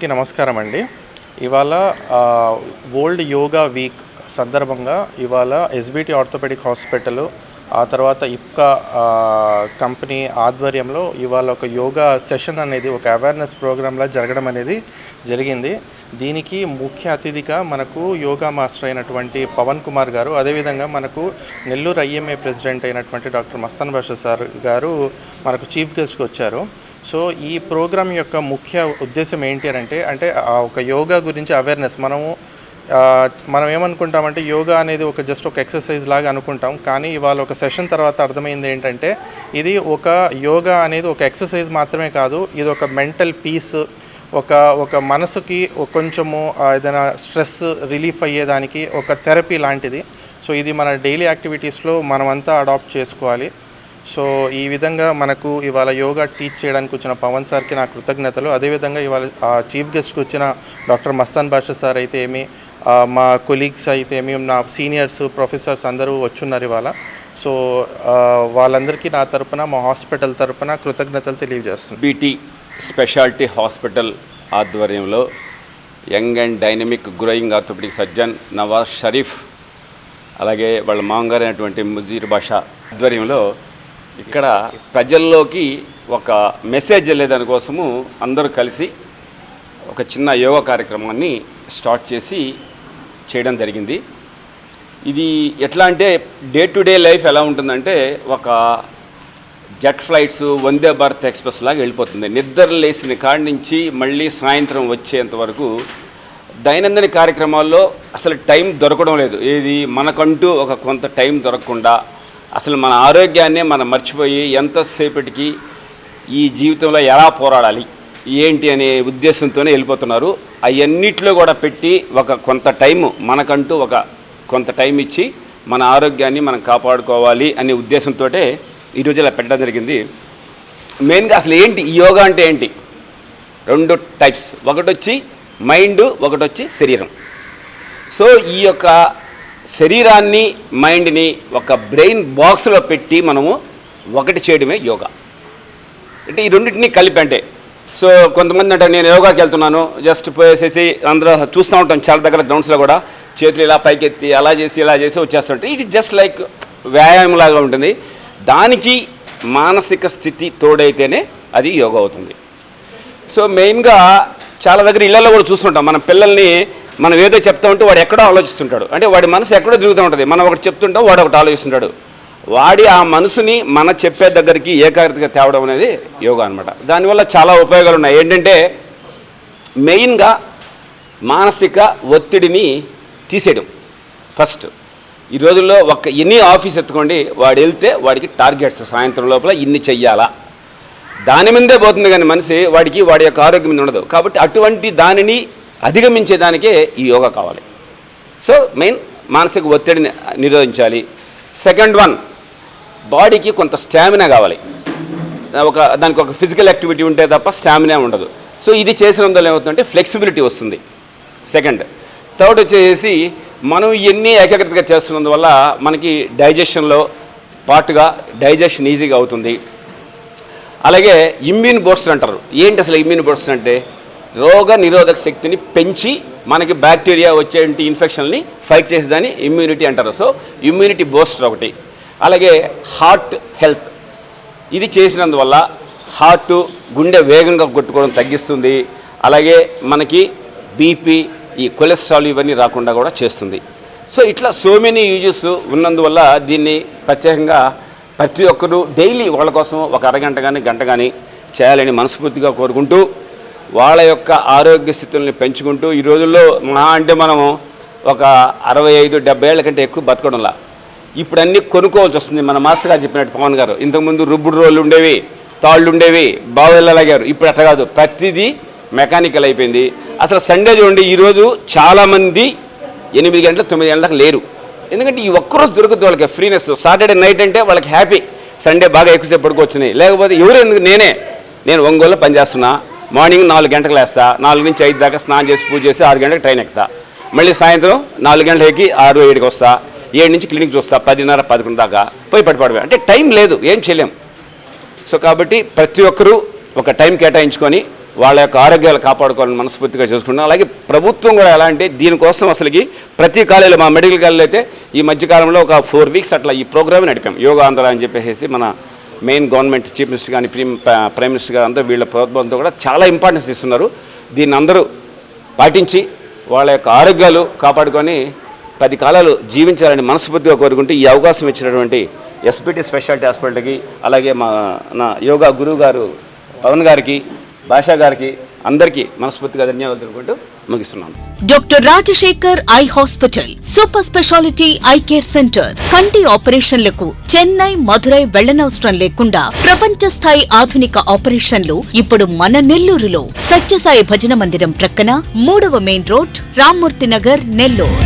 అందరికీ నమస్కారం అండి. ఇవాళ వరల్డ్ యోగా వీక్ సందర్భంగా ఇవాళ ఎస్బిటి ఆర్థోపెడిక్ హాస్పిటల్, ఆ తర్వాత ఇప్కా కంపెనీ ఆధ్వర్యంలో ఇవాళ ఒక యోగా సెషన్ అనేది ఒక అవేర్నెస్ ప్రోగ్రాంలా జరగడం అనేది జరిగింది. దీనికి ముఖ్య అతిథిగా మనకు యోగా మాస్టర్ అయినటువంటి పవన్ కుమార్ గారు, అదేవిధంగా మనకు నెల్లూరు ఐఎంఏ ప్రెసిడెంట్ అయినటువంటి డాక్టర్ మస్తాన్ బాషా సార్ గారు మనకు చీఫ్ గెస్ట్గా వచ్చారు. సో ఈ ప్రోగ్రాం యొక్క ముఖ్య ఉద్దేశం ఏంటి అంటే ఒక యోగా గురించి అవేర్నెస్. మనం ఏమనుకుంటామంటే యోగా అనేది జస్ట్ ఒక ఎక్సర్సైజ్ లాగా అనుకుంటాం, కానీ ఇవాళ ఒక సెషన్ తర్వాత అర్థమైంది ఏంటంటే ఇది ఒక యోగా అనేది ఒక ఎక్సర్సైజ్ మాత్రమే కాదు, ఇది ఒక మెంటల్ పీస్, ఒక మనసుకి కొంచెము ఏదైనా స్ట్రెస్ రిలీఫ్ అయ్యేదానికి ఒక థెరపీ లాంటిది. సో ఇది మన డైలీ యాక్టివిటీస్లో మనమంతా అడాప్ట్ చేసుకోవాలి. సో ఈ విధంగా మనకు ఇవాళ యోగా టీచ్ చేయడానికి వచ్చిన పవన్ సార్కి నా కృతజ్ఞతలు. అదేవిధంగా ఇవాళ చీఫ్ గెస్ట్కి వచ్చిన డాక్టర్ మస్తాన్ బాషా సార్ అయితే ఏమి, మా కొలీగ్స్ అయితే ఏమి, నా సీనియర్స్ ప్రొఫెసర్స్ అందరూ వచ్చున్నారు ఇవాళ. సో వాళ్ళందరికీ నా తరపున, మా హాస్పిటల్ తరపున కృతజ్ఞతలు తెలియజేస్తున్నాను. బీటీ స్పెషాలిటీ హాస్పిటల్ ఆధ్వర్యంలో young and dynamic growing orthopaedic surgeon Nawaz Sharif, అలాగే వాళ్ళ మామగారు అయినటువంటి ముజీర్ బాషా ఆధ్వర్యంలో ఇక్కడ ప్రజల్లోకి ఒక మెసేజ్ వెళ్ళేదానికోసము అందరూ కలిసి ఒక చిన్న యోగా కార్యక్రమాన్ని స్టార్ట్ చేయడం జరిగింది. ఇది ఎట్లా అంటే డే టు డే లైఫ్ ఎలా ఉంటుందంటే ఒక jet flights, Vande Bharat express లాగా వెళ్ళిపోతుంది. నిద్ర లేచిన కాడి నుంచి మళ్ళీ సాయంత్రం వచ్చేంత వరకు దైనందిన కార్యక్రమాల్లో అసలు టైం దొరకడం లేదు. ఏది మనకంటూ ఒక కొంత టైం దొరకకుండా అసలు మన ఆరోగ్యాన్నే మనం మర్చిపోయి ఎంతసేపటికి ఈ జీవితంలో ఎలా పోరాడాలి ఏంటి అనే ఉద్దేశంతోనే వెళ్ళిపోతున్నారు. అవన్నిట్లో కూడా పెట్టి కొంత టైము మనకంటూ కొంత టైం ఇచ్చి మన ఆరోగ్యాన్ని మనం కాపాడుకోవాలి అనే ఉద్దేశంతో ఈరోజు ఇలా పెట్టడం జరిగింది. మెయిన్గా అసలు ఏంటి ఈ యోగా అంటే ఏంటి? 2 టైప్స్, ఒకటి వచ్చి మైండ్, ఒకటి వచ్చి శరీరం. సో ఈ యొక్క శరీరాన్ని, మైండ్ని ఒక బ్రెయిన్ బాక్స్లో పెట్టి మనము ఒకటి చేయడమే యోగా. అంటే ఈ రెండింటినీ కలిపి అంటే, సో కొంతమంది అంటే నేను యోగాకి వెళ్తున్నాను జస్ట్ పోయేసేసి అందరూ చూస్తూ ఉంటాం చాలా దగ్గర గ్రౌండ్స్లో కూడా, చేతులు ఇలా పైకెత్తి అలా చేసి ఇలా చేసి వచ్చేస్తుంటే ఇది జస్ట్ లైక్ వ్యాయామం లాగా ఉంటుంది. దానికి మానసిక స్థితి తోడైతేనే అది యోగా అవుతుంది. సో మెయిన్గా చాలా దగ్గర ఇళ్లలో కూడా చూస్తుంటాం, మన పిల్లల్ని మనం ఏదో చెప్తా ఉంటే వాడు ఎక్కడో ఆలోచిస్తుంటాడు. అంటే వాడి మనసు ఎక్కడో తిరుగుతూ ఉంటుంది. మనం ఒకటి చెప్తుంటాం, వాడు ఒకటి ఆలోచిస్తుంటాడు. వాడి ఆ మనసుని మన చెప్పే దగ్గరికి ఏకాగ్రతగా తేవడం అనేది యోగా అనమాట. దానివల్ల చాలా ఉపయోగాలు ఉన్నాయి. ఏంటంటే మెయిన్గా మానసిక ఒత్తిడిని తీసేయడం. ఫస్ట్ ఈ రోజుల్లో ఎన్ని ఆఫీస్ ఎత్తుకోండి, వాడు వెళ్తే వాడికి టార్గెట్స్ సాయంత్రం లోపల ఇన్ని చెయ్యాలా, దాని మీదే పోతుంది కానీ మనిషి వాడి యొక్క ఆరోగ్యం మీద ఉండదు. కాబట్టి అటువంటి దానిని అధిగమించేదానికే ఈ యోగా కావాలి. సో మెయిన్ మానసిక ఒత్తిడిని నిరోధించాలి. సెకండ్ వన్, బాడీకి కొంత స్టామినా కావాలి. దానికి ఒక ఫిజికల్ యాక్టివిటీ ఉంటే తప్ప స్టామినా ఉండదు. సో ఇది చేసినందువల్ల ఏమవుతుందంటే ఫ్లెక్సిబిలిటీ వస్తుంది. సెకండ్. థర్డ్ వచ్చేసి మనం ఇవన్నీ ఏకాగ్రతగా చేస్తున్నందువల్ల మనకి డైజెషన్లో పార్ట్గా డైజెషన్ ఈజీగా అవుతుంది. అలాగే ఇమ్యూన్ బూస్టర్ అంటారు. ఏంటి అసలు ఇమ్యూన్ బూస్టర్ అంటే? రోగ నిరోధక శక్తిని పెంచి మనకి బ్యాక్టీరియా వచ్చే ఇన్ఫెక్షన్ని ఫైట్ చేసేదాన్ని ఇమ్యూనిటీ అంటారు. సో ఇమ్యూనిటీ బూస్టర్ ఒకటి. అలాగే హార్ట్ హెల్త్, ఇది చేసినందువల్ల హార్ట్, గుండె వేగంగా కొట్టుకోవడం తగ్గిస్తుంది. అలాగే మనకి బీపీ, ఈ కొలెస్ట్రాల్ ఇవన్నీ రాకుండా కూడా చేస్తుంది. సో ఇట్లా సో మెనీ యూజెస్ ఉన్నందువల్ల దీన్ని ప్రత్యేకంగా ప్రతి ఒక్కరూ డైలీ వాళ్ళ కోసం ఒక అరగంట కానీ గంట కానీ చేయాలని మనస్ఫూర్తిగా కోరుకుంటూ, వాళ్ళ యొక్క ఆరోగ్య స్థితుల్ని పెంచుకుంటూ, ఈ రోజుల్లో అంటే మనము ఒక 65-70 ఏళ్ళ కంటే ఎక్కువ బతకడంలా ఇప్పుడు అన్నీ కొనుక్కోవాల్సి వస్తుంది. మన మాస్టర్ గారు చెప్పినట్టు పవన్ గారు, ఇంతకుముందు రుబ్బుడు రోళ్ళు ఉండేవి, తాళ్ళు ఉండేవి, బావెళ్ళలాగారు. ఇప్పుడు అట్లా కాదు, ప్రతిదీ మెకానికల్ అయిపోయింది. అసలు సండే చూడండి, ఈరోజు చాలామంది 8 గంటల 9 గంటలకు లేరు. ఎందుకంటే ఈ ఒక్కరోజు దొరుకుతుంది వాళ్ళకి ఫ్రీనెస్. సాటర్డే నైట్ అంటే వాళ్ళకి హ్యాపీ, సండే బాగా ఎక్కువసేపు పడుకోవచ్చున్నాయి. లేకపోతే ఎవరు ఎందుకు, నేను ఒంగోలులో పనిచేస్తున్నా, మార్నింగ్ 4 గంటలకు లేస్తా, 4 నుంచి 5 దాకా స్నానం చేసి పూజ చేసి 6 గంటలకు ట్రైన్ ఎక్కుతా, మళ్ళీ సాయంత్రం 4 గంటలకు ఎక్కి 6-7కి వస్తా, 7 నుంచి క్లినిక్ చూస్తా, 10:30-11 దాకా పోయి పడిపడవే. అంటే టైం లేదు, ఏం చేయలేం. సో కాబట్టి ప్రతి ఒక్కరూ ఒక టైం కేటాయించుకొని వాళ్ళ యొక్క ఆరోగ్యాలు కాపాడుకోవాలని మనస్ఫూర్తిగా చేసుకుంటున్నాం. అలాగే ప్రభుత్వం కూడా ఎలా అంటే దీనికోసం అసలుకి ప్రతి కాలేజీలో మా మెడికల్ కాలేజీలో అయితే ఈ మధ్యకాలంలో ఒక 4 వీక్స్ అట్లా ఈ ప్రోగ్రామ్ నడిపాం. యోగా ఆంధ్ర అని చెప్పేసి మన మెయిన్ గవర్నమెంట్ చీఫ్ మినిస్టర్ కానీ ప్రైమ్ మినిస్టర్ గారు అందరూ వీళ్ళ ప్రభుత్వంతో కూడా చాలా ఇంపార్టెన్స్ ఇస్తున్నారు. దీన్ని అందరూ పాటించి వాళ్ళ యొక్క ఆరోగ్యాలు కాపాడుకొని 10 కాలాలు జీవించాలని మనస్ఫూర్తిగా కోరుకుంటూ ఈ అవకాశం ఇచ్చినటువంటి ఎస్బిటి స్పెషాలిటీ హాస్పిటల్కి, అలాగే నా యోగా గురువు గారు పవన్ గారికి, భాషా గారికి అందరికీ మనస్ఫూర్తిగా ధన్యవాదాలు తెలుపుకుంటూ ముగిస్తున్నాను. Doctor Rajasekhar eye hospital super speciality eye care centre. కంటి ఆపరేషన్లకు చెన్నై, మధురై వెళ్లనవసరం లేకుండా ప్రపంచ స్థాయి ఆధునిక ఆపరేషన్లు ఇప్పుడు మన నెల్లూరులో. సత్యసాయి భజన మందిరం ప్రక్కన 3వ మెయిన్ రోడ్, రామ్మూర్తి నగర్, నెల్లూరు.